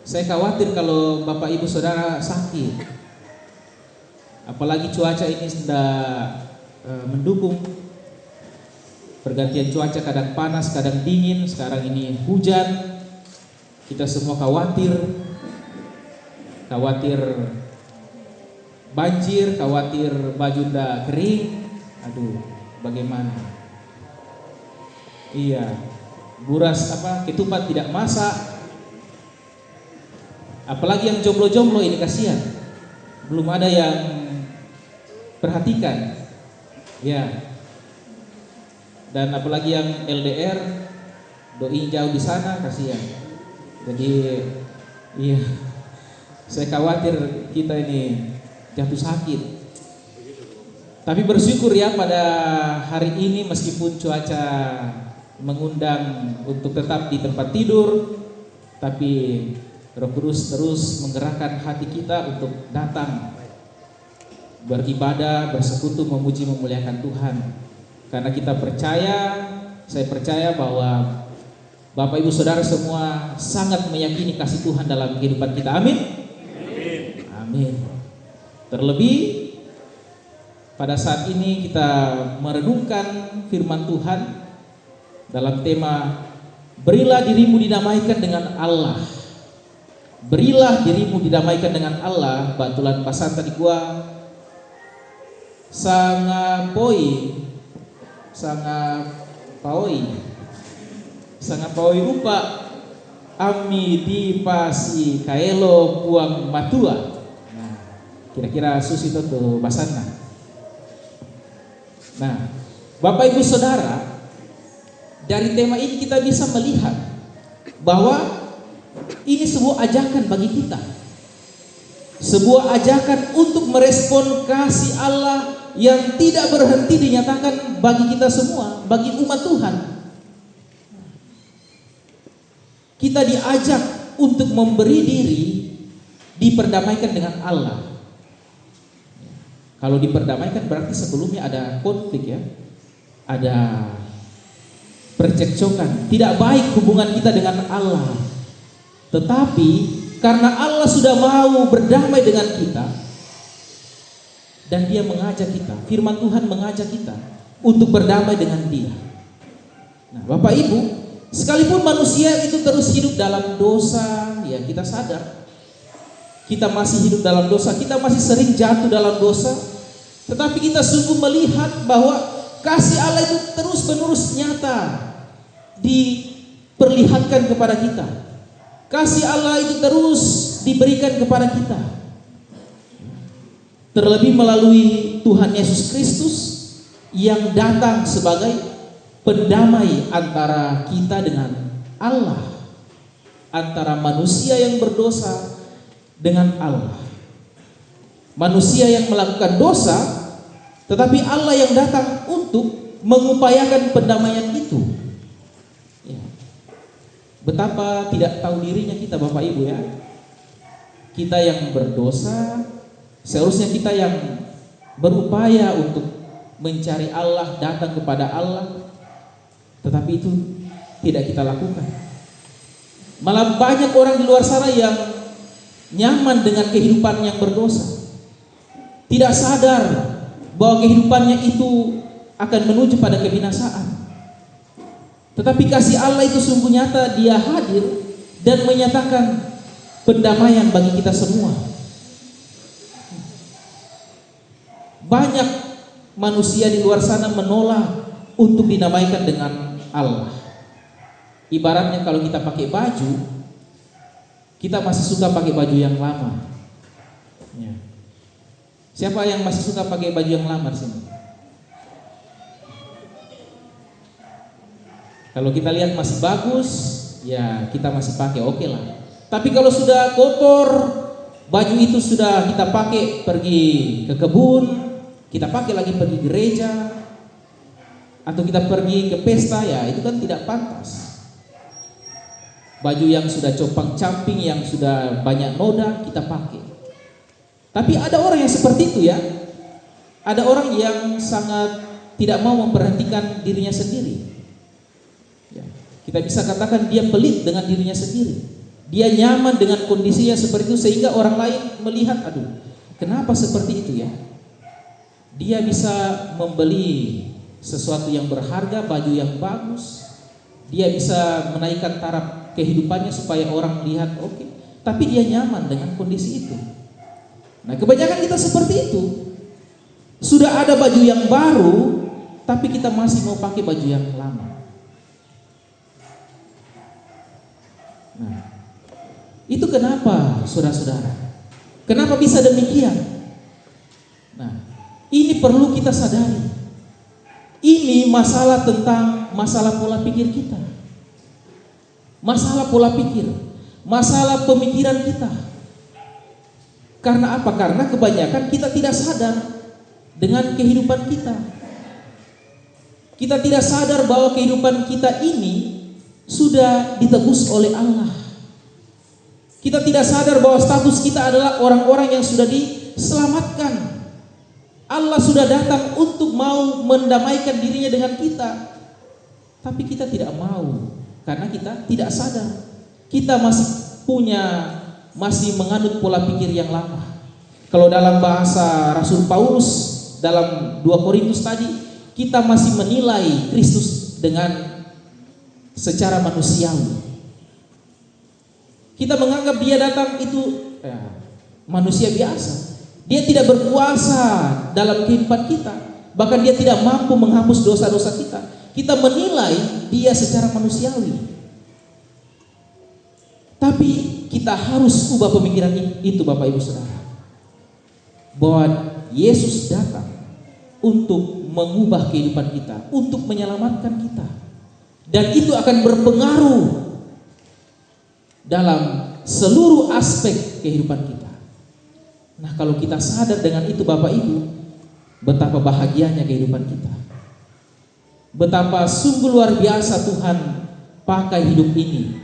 Saya khawatir kalau Bapak Ibu Saudara sakit. Apalagi cuaca ini sudah mendukung. Pergantian cuaca, kadang panas, kadang dingin. Sekarang ini hujan. Kita semua khawatir banjir, khawatir baju ndak kering. Aduh, bagaimana? Iya, buras ketupat tidak masak. Apalagi yang jomblo-jomblo ini kasihan, belum ada yang perhatikan, ya. Dan apalagi yang LDR, doi jauh di sana, kasihan. Jadi, iya, saya khawatir kita ini jatuh sakit. Tapi bersyukur ya pada hari ini meskipun cuaca mengundang untuk tetap di tempat tidur, tapi Roh Kudus terus menggerakkan hati kita untuk datang beribadah, bersekutu, memuji, memuliakan Tuhan. Karena kita percaya, saya percaya bahwa Bapak Ibu Saudara semua sangat meyakini kasih Tuhan dalam kehidupan kita. Amin. Amin. Terlebih pada saat ini kita merenungkan firman Tuhan dalam tema berilah dirimu didamaikan dengan Allah. Berilah dirimu didamaikan dengan Allah. Batulan pasanta di gua sangapoi rupa ami di pasi kaelo puang matua. Nah, kira-kira susi itu tuh basana. Nah, Bapak Ibu Saudara, dari tema ini kita bisa melihat bahwa ini sebuah ajakan bagi kita. Sebuah ajakan untuk merespon kasih Allah yang tidak berhenti dinyatakan bagi kita semua, bagi umat Tuhan. Kita diajak untuk memberi diri, diperdamaikan dengan Allah. Kalau diperdamaikan berarti sebelumnya ada konflik ya. Ada percekcokan, tidak baik hubungan kita dengan Allah. Tetapi karena Allah sudah mau berdamai dengan kita dan Dia mengajak kita, firman Tuhan mengajak kita untuk berdamai dengan Dia. Nah, Bapak Ibu, sekalipun manusia itu terus hidup dalam dosa, ya kita sadar kita masih hidup dalam dosa, kita masih sering jatuh dalam dosa, tetapi kita sungguh melihat bahwa kasih Allah itu terus-menerus nyata diperlihatkan kepada kita. Kasih Allah itu terus diberikan kepada kita. Terlebih melalui Tuhan Yesus Kristus yang datang sebagai pendamai antara kita dengan Allah, antara manusia yang berdosa dengan Allah. Manusia yang melakukan dosa, tetapi Allah yang datang untuk mengupayakan pendamaian itu. Betapa tidak tahu dirinya kita Bapak Ibu ya. Kita yang berdosa, seharusnya kita yang berupaya untuk mencari Allah, datang kepada Allah, tetapi itu tidak kita lakukan. Malah banyak orang di luar sana yang nyaman dengan kehidupan yang berdosa, tidak sadar bahwa kehidupannya itu akan menuju pada kebinasaan. Tetapi kasih Allah itu sungguh nyata, Dia hadir dan menyatakan pendamaian bagi kita semua. Banyak manusia di luar sana menolak untuk dinamaikan dengan Allah. Ibaratnya kalau kita pakai baju, kita masih suka pakai baju yang lama. Ya. Siapa yang masih suka pakai baju yang lama di sini? Kalau kita lihat masih bagus, ya kita masih pakai, oke lah. Tapi kalau sudah kotor, baju itu sudah kita pakai pergi ke kebun, kita pakai lagi pergi gereja, atau kita pergi ke pesta, ya itu kan tidak pantas. Baju yang sudah compang-camping, yang sudah banyak noda, kita pakai. Tapi ada orang yang seperti itu ya. Ada orang yang sangat tidak mau memperhatikan dirinya sendiri. Ya, kita bisa katakan dia pelit dengan dirinya sendiri. Dia nyaman dengan kondisinya seperti itu sehingga orang lain melihat, aduh, kenapa seperti itu ya? Dia bisa membeli sesuatu yang berharga, baju yang bagus. Dia bisa menaikkan taraf kehidupannya supaya orang melihat oke, tapi dia nyaman dengan kondisi itu. Nah, kebanyakan kita seperti itu. Sudah ada baju yang baru, tapi kita masih mau pakai baju yang lama. Nah, itu kenapa, saudara-saudara? Kenapa bisa demikian? Nah, ini perlu kita sadari. Ini masalah tentang masalah pola pikir kita. Masalah pola pikir, masalah pemikiran kita. Karena apa? Karena kebanyakan kita tidak sadar dengan kehidupan kita. Kita tidak sadar bahwa kehidupan kita ini sudah ditebus oleh Allah. Kita tidak sadar bahwa status kita adalah orang-orang yang sudah diselamatkan. Allah sudah datang untuk mau mendamaikan dirinya dengan kita. Tapi kita tidak mau karena kita tidak sadar. Kita masih menganut pola pikir yang lama. Kalau dalam bahasa Rasul Paulus dalam 2 Korintus tadi, kita masih menilai Kristus dengan secara manusiawi. Kita menganggap dia datang itu manusia biasa. Dia tidak berkuasa dalam kehidupan kita. Bahkan dia tidak mampu menghapus dosa-dosa kita. Kita menilai dia secara manusiawi. Tapi kita harus ubah pemikiran itu, Bapak Ibu Saudara. Bahwa Yesus datang untuk mengubah kehidupan kita, untuk menyelamatkan kita. Dan itu akan berpengaruh dalam seluruh aspek kehidupan kita. Nah, kalau kita sadar dengan itu, Bapak Ibu, betapa bahagianya kehidupan kita. Betapa sungguh luar biasa Tuhan pakai hidup ini,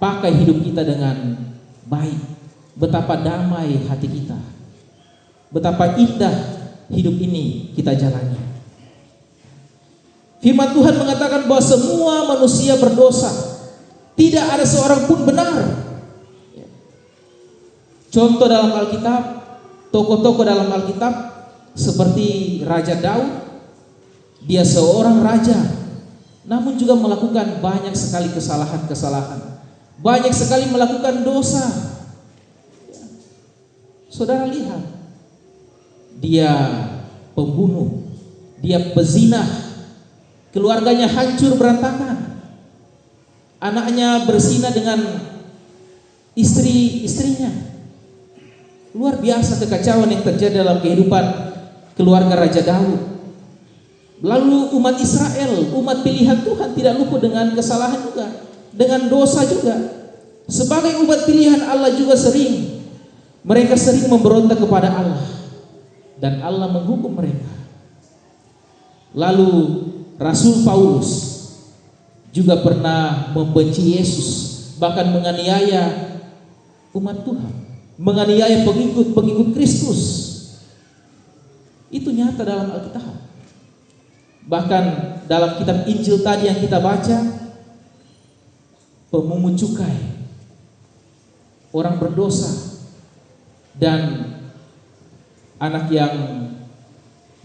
pakai hidup kita dengan baik. Betapa damai hati kita. Betapa indah hidup ini kita jalani. Firman Tuhan mengatakan bahwa semua manusia berdosa. Tidak ada seorang pun benar. Contoh dalam Alkitab, tokoh-tokoh dalam Alkitab seperti Raja Daud. Dia seorang raja, namun juga melakukan banyak sekali kesalahan-kesalahan. Banyak sekali melakukan dosa. Saudara lihat, dia pembunuh, dia pezina, keluarganya hancur berantakan. Anaknya berzina dengan istrinya. Luar biasa kekacauan yang terjadi dalam kehidupan keluarga Raja Daud. Lalu umat Israel, umat pilihan Tuhan tidak luput dengan kesalahan juga, dengan dosa juga. Sebagai umat pilihan Allah juga mereka sering memberontak kepada Allah, dan Allah menghukum mereka. Lalu Rasul Paulus juga pernah membenci Yesus, bahkan menganiaya umat Tuhan, menganiaya pengikut Kristus. Itu nyata dalam Alkitab. Bahkan dalam kitab Injil tadi yang kita baca, pemungut cukai, orang berdosa, dan anak yang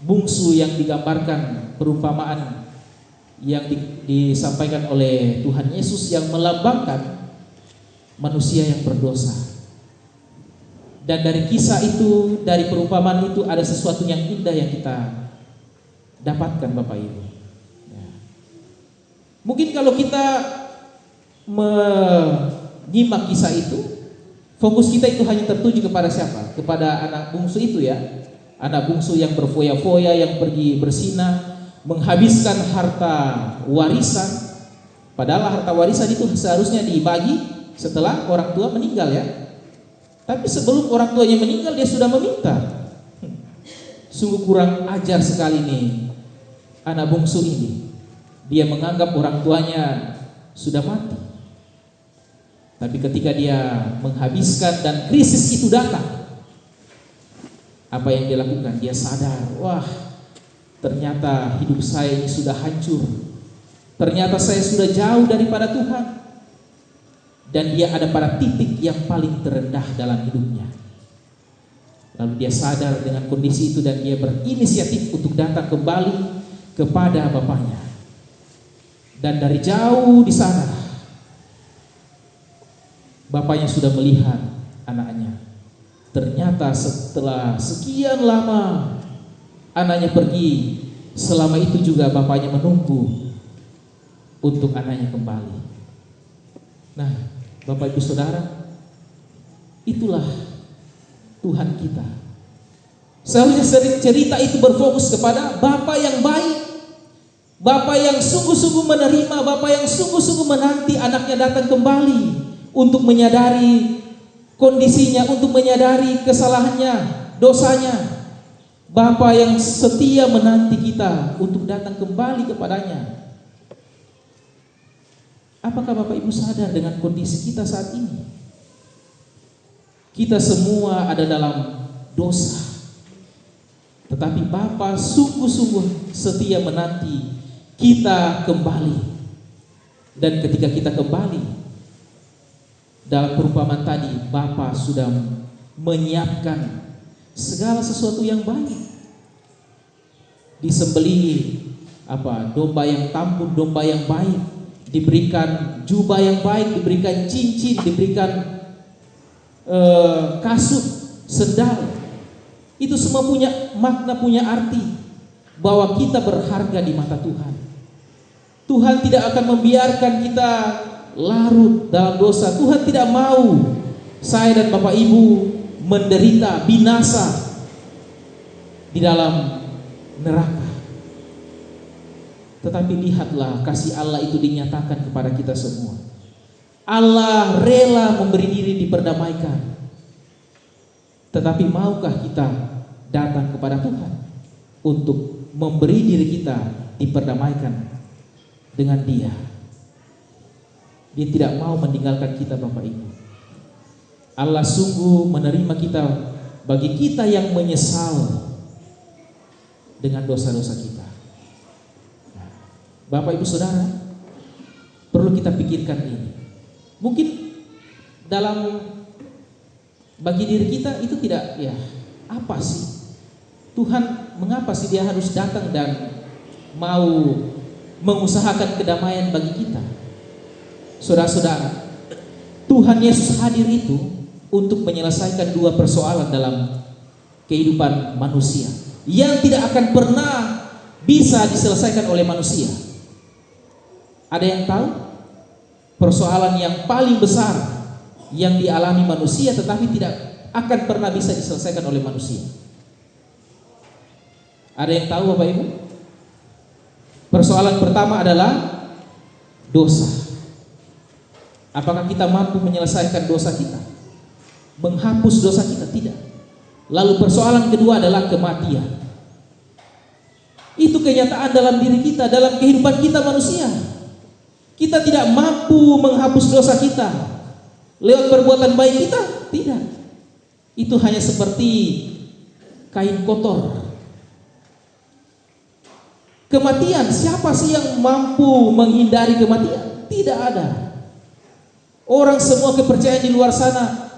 bungsu yang digambarkan perumpamaan yang disampaikan oleh Tuhan Yesus yang melambangkan manusia yang berdosa. Dan dari kisah itu, dari perumpamaan itu ada sesuatu yang indah yang kita dapatkan, Bapak Ibu. Ya. Mungkin kalau kita menyimak kisah itu, fokus kita itu hanya tertuju kepada siapa? Kepada anak bungsu itu ya. Anak bungsu yang berfoya-foya, yang pergi berzina, menghabiskan harta warisan. Padahal harta warisan itu seharusnya dibagi setelah orang tua meninggal ya. Tapi sebelum orang tuanya meninggal dia sudah meminta. Sungguh kurang ajar sekali nih anak bungsu ini. Dia menganggap orang tuanya sudah mati. Tapi ketika dia menghabiskan dan krisis itu datang, apa yang dia lakukan? Dia sadar, wah, ternyata hidup saya ini sudah hancur. Ternyata saya sudah jauh daripada Tuhan. dan dia ada pada titik yang paling terendah dalam hidupnya. Lalu dia sadar dengan kondisi itu dan dia berinisiatif untuk datang kembali kepada bapaknya. Dan dari jauh di sana bapaknya sudah melihat anaknya. Ternyata setelah sekian lama anaknya pergi, selama itu juga bapaknya menunggu untuk anaknya kembali. Nah, Bapak Ibu Saudara, itulah Tuhan kita. Seharusnya cerita itu berfokus kepada Bapa yang baik, Bapa yang sungguh-sungguh menerima, Bapa yang sungguh-sungguh menanti anaknya datang kembali untuk menyadari kondisinya, untuk menyadari kesalahannya, dosanya. Bapa yang setia menanti kita untuk datang kembali kepadanya. Apakah Bapak Ibu sadar dengan kondisi kita saat ini? Kita semua ada dalam dosa, tetapi Bapa sungguh-sungguh setia menanti kita kembali. Dan ketika kita kembali, dalam perumpamaan tadi, Bapa sudah menyiapkan segala sesuatu yang baik. Disembelih domba yang tampun, domba yang baik, diberikan jubah yang baik, diberikan cincin, diberikan kasut, sendal. Itu semua punya makna, punya arti bahwa kita berharga di mata Tuhan. Tuhan tidak akan membiarkan kita larut dalam dosa. Tuhan tidak mau saya dan Bapak Ibu menderita, binasa di dalam neraka. Tetapi lihatlah kasih Allah itu dinyatakan kepada kita semua. Allah rela memberi diri diperdamaikan. Tetapi maukah kita datang kepada Tuhan untuk memberi diri kita diperdamaikan dengan Dia? Dia tidak mau meninggalkan kita, Bapak Ibu. Allah sungguh menerima kita bagi kita yang menyesal dengan dosa-dosa kita. Bapak Ibu Saudara, perlu kita pikirkan ini. Mungkin dalam bagi diri kita itu tidak, apa sih? Tuhan mengapa sih dia harus datang dan mau mengusahakan kedamaian bagi kita? Saudara-saudara, Tuhan Yesus hadir itu untuk menyelesaikan dua persoalan dalam kehidupan manusia yang tidak akan pernah bisa diselesaikan oleh manusia. Ada yang tahu persoalan yang paling besar yang dialami manusia tetapi tidak akan pernah bisa diselesaikan oleh manusia? Ada yang tahu, Bapak Ibu? Persoalan pertama adalah dosa. Apakah kita mampu menyelesaikan dosa kita? Menghapus dosa kita? Tidak. Lalu persoalan kedua adalah kematian. Itu kenyataan dalam diri kita, dalam kehidupan kita manusia. Kita tidak mampu menghapus dosa kita lewat perbuatan baik kita, tidak. Itu hanya seperti kain kotor. Kematian, siapa sih yang mampu menghindari kematian? Tidak ada. Orang semua kepercayaan di luar sana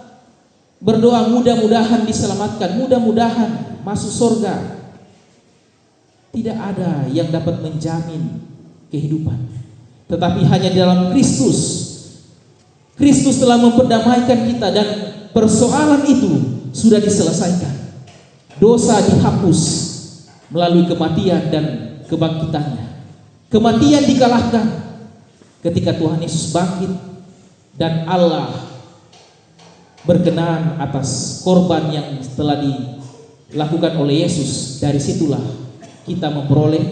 berdoa mudah-mudahan diselamatkan, mudah-mudahan masuk surga. Tidak ada yang dapat menjamin kehidupan. Tetapi hanya dalam Kristus. Kristus telah memperdamaikan kita dan persoalan itu sudah diselesaikan. Dosa dihapus melalui kematian dan kebangkitannya. Kematian dikalahkan ketika Tuhan Yesus bangkit dan Allah berkenan atas korban yang telah dilakukan oleh Yesus. Dari situlah kita memperoleh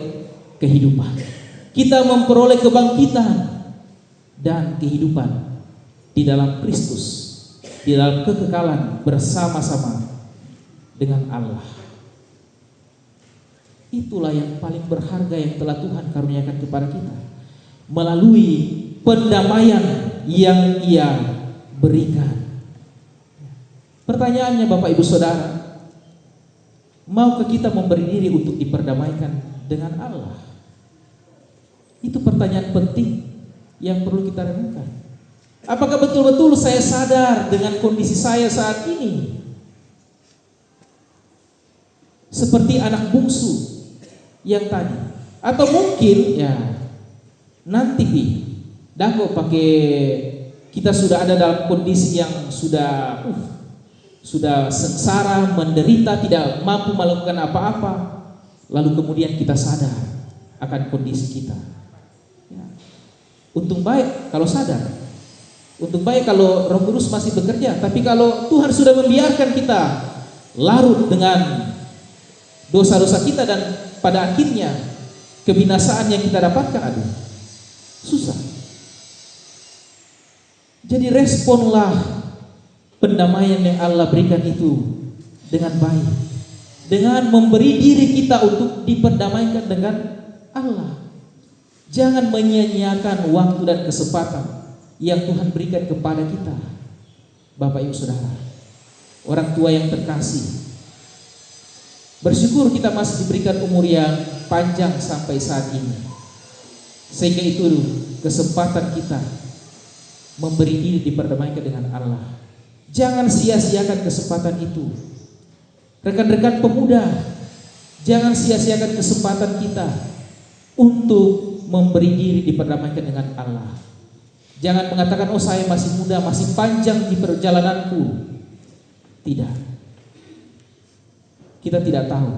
kehidupan. Kita memperoleh kebangkitan dan kehidupan di dalam Kristus, di dalam kekekalan bersama-sama dengan Allah. Itulah yang paling berharga yang telah Tuhan karuniakan kepada kita melalui pendamaian yang Ia berikan. Pertanyaannya, Bapak Ibu Saudara, maukah kita memberi diri untuk diperdamaikan dengan Allah? Itu pertanyaan penting yang perlu kita renungkan. Apakah betul-betul saya sadar dengan kondisi saya saat ini? Seperti anak bungsu yang tadi. Atau mungkin ya nanti dako pakai kita sudah ada dalam kondisi yang sudah sengsara, menderita, tidak mampu melakukan apa-apa, lalu kemudian kita sadar akan kondisi kita. Ya. Untung baik kalau sadar, untung baik kalau Roh Kudus masih bekerja. Tapi kalau Tuhan sudah membiarkan kita larut dengan dosa-dosa kita dan pada akhirnya kebinasaan yang kita dapatkan, aduh, susah. Jadi responlah pendamaian yang Allah berikan itu dengan baik, dengan memberi diri kita untuk diperdamaikan dengan Allah. Jangan menyia-nyiakan waktu dan kesempatan yang Tuhan berikan kepada kita. Bapak Ibu Saudara, orang tua yang terkasih, bersyukur kita masih diberikan umur yang panjang sampai saat ini, sehingga itu kesempatan kita memberi diri diperdamaikan dengan Allah. Jangan sia-siakan kesempatan itu. Rekan-rekan pemuda, jangan sia-siakan kesempatan kita untuk memberi diri diperdamaikan dengan Allah. Jangan mengatakan, oh saya masih muda, masih panjang di perjalananku. Tidak. Kita tidak tahu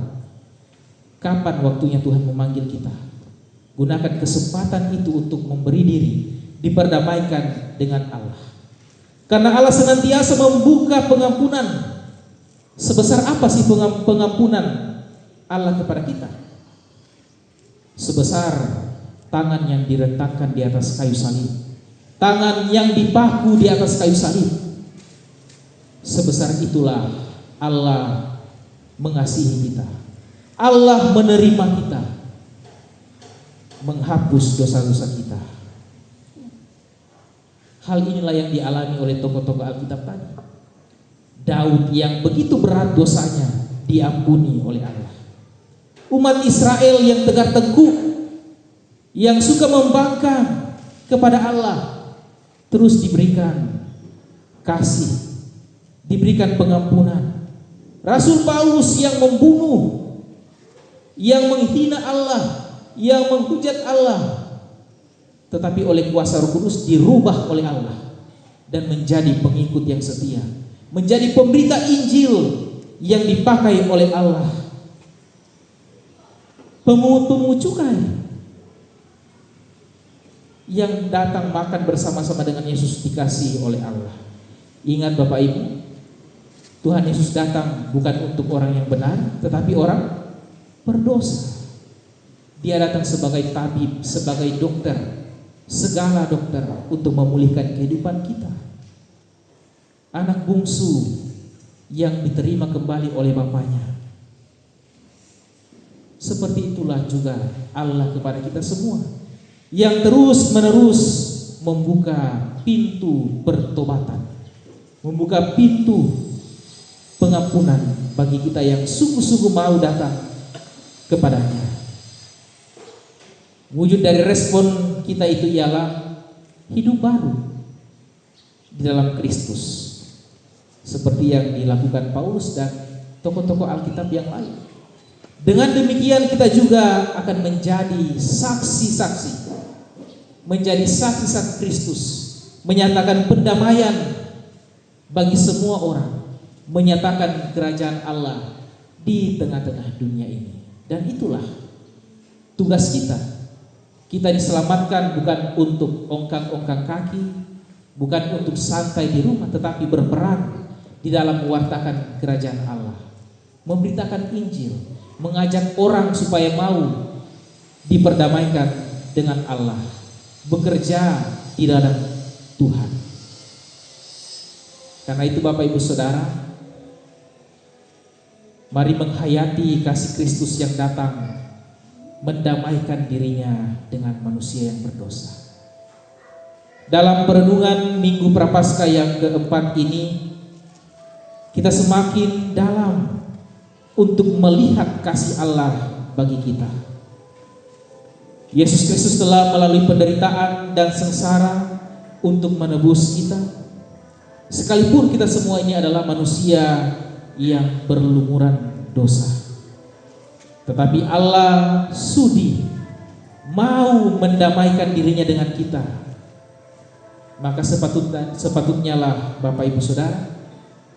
kapan waktunya Tuhan memanggil kita. Gunakan kesempatan itu untuk memberi diri diperdamaikan dengan Allah. Karena Allah senantiasa membuka pengampunan. Sebesar apa sih pengampunan Allah kepada kita? Sebesar tangan yang direntangkan di atas kayu salib, tangan yang dipaku di atas kayu salib. Sebesar itulah Allah mengasihi kita. Allah menerima kita, menghapus dosa-dosa kita. Hal inilah yang dialami oleh tokoh-tokoh Alkitab tadi. Daud yang begitu berat dosanya diampuni oleh Allah. Umat Israel yang tegar tengkuk, yang suka membangkang kepada Allah, terus diberikan kasih, diberikan pengampunan. Rasul Paulus yang membunuh, yang menghina Allah, yang menghujat Allah, tetapi oleh kuasa Roh Kudus dirubah oleh Allah dan menjadi pengikut yang setia, menjadi pemberita Injil yang dipakai oleh Allah. Pemungut cukai yang datang makan bersama-sama dengan Yesus dikasihi oleh Allah. Ingat Bapak Ibu, Tuhan Yesus datang bukan untuk orang yang benar, tetapi orang berdosa. Dia datang sebagai tabib, sebagai dokter, segala dokter untuk memulihkan kehidupan kita. Anak bungsu yang diterima kembali oleh bapaknya. Seperti itulah juga Allah kepada kita semua, yang terus-menerus membuka pintu pertobatan, membuka pintu pengampunan bagi kita yang sungguh-sungguh mau datang kepadanya. Wujud dari respon kita itu ialah hidup baru di dalam Kristus, seperti yang dilakukan Paulus dan tokoh-tokoh Alkitab yang lain. Dengan demikian kita juga akan menjadi saksi-saksi, menjadi saksi-saksi Kristus, menyatakan pendamaian bagi semua orang, menyatakan kerajaan Allah di tengah-tengah dunia ini. Dan itulah tugas kita. Kita diselamatkan bukan untuk ongkang-ongkang kaki, bukan untuk santai di rumah, tetapi berperan di dalam mewartakan kerajaan Allah, memberitakan Injil, mengajak orang supaya mau diperdamaikan dengan Allah, bekerja di dalam Tuhan. Karena itu Bapak Ibu Saudara, mari menghayati kasih Kristus yang datang mendamaikan dirinya dengan manusia yang berdosa. Dalam perenungan Minggu Prapaskah yang keempat ini, kita semakin dalam untuk melihat kasih Allah bagi kita. Yesus Kristus telah melalui penderitaan dan sengsara untuk menebus kita. Sekalipun kita semua ini adalah manusia yang berlumuran dosa, tetapi Allah sudi mau mendamaikan dirinya dengan kita. Maka sepatutnya lah Bapak Ibu Saudara,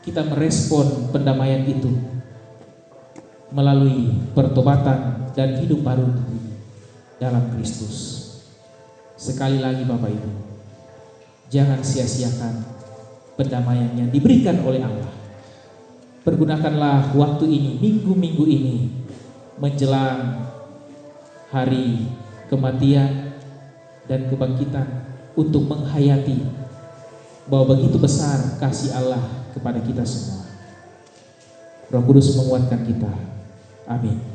kita merespon pendamaian itu melalui pertobatan dan hidup baru dalam Kristus. Sekali lagi Bapak Ibu, jangan sia-siakan pendamaian yang diberikan oleh Allah. Pergunakanlah waktu ini, minggu-minggu ini menjelang hari kematian dan kebangkitan untuk menghayati bahwa begitu besar kasih Allah kepada kita semua. Roh Kudus menguatkan kita. Amin.